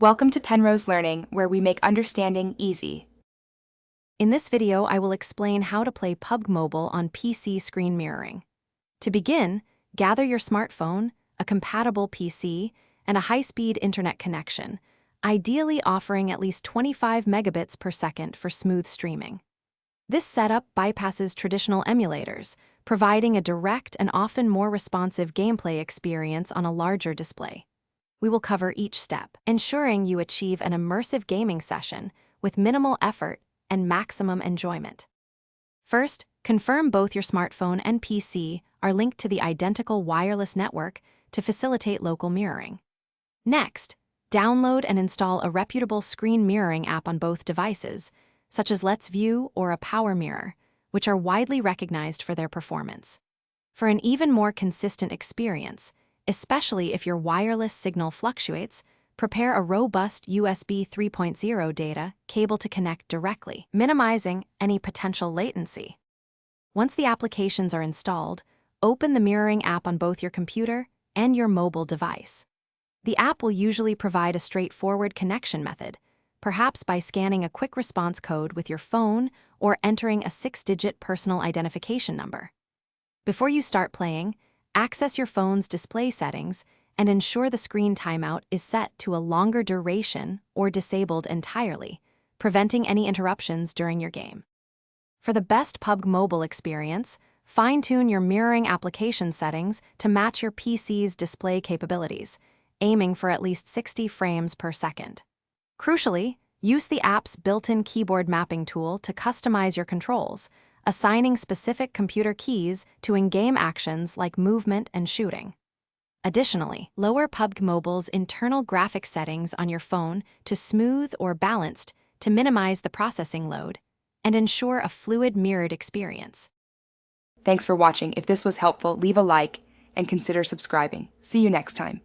Welcome to Penrose Learning, where we make understanding easy. In this video, I will explain how to play PUBG Mobile on PC screen mirroring. To begin, gather your smartphone, a compatible PC, and a high-speed internet connection, ideally offering at least 25 megabits per second for smooth streaming. This setup bypasses traditional emulators, providing a direct and often more responsive gameplay experience on a larger display. We will cover each step, ensuring you achieve an immersive gaming session with minimal effort and maximum enjoyment. First, confirm both your smartphone and PC are linked to the identical wireless network to facilitate local mirroring. Next, download and install a reputable screen mirroring app on both devices, such as Let's View or a Power Mirror, which are widely recognized for their performance. For an even more consistent experience, especially if your wireless signal fluctuates, prepare a robust USB 3.0 data cable to connect directly, minimizing any potential latency. Once the applications are installed, open the mirroring app on both your computer and your mobile device. The app will usually provide a straightforward connection method, perhaps by scanning a quick response code with your phone or entering a 6-digit personal identification number. Before you start playing, access your phone's display settings and ensure the screen timeout is set to a longer duration or disabled entirely, preventing any interruptions during your game. For the best PUBG Mobile experience, fine-tune your mirroring application settings to match your PC's display capabilities, aiming for at least 60 frames per second. Crucially, use the app's built-in keyboard mapping tool to customize your controls, assigning specific computer keys to in-game actions like movement and shooting. Additionally, lower PUBG Mobile's internal graphics settings on your phone to smooth or balanced to minimize the processing load and ensure a fluid mirrored experience. Thanks for watching. If this was helpful, leave a like and consider subscribing. See you next time.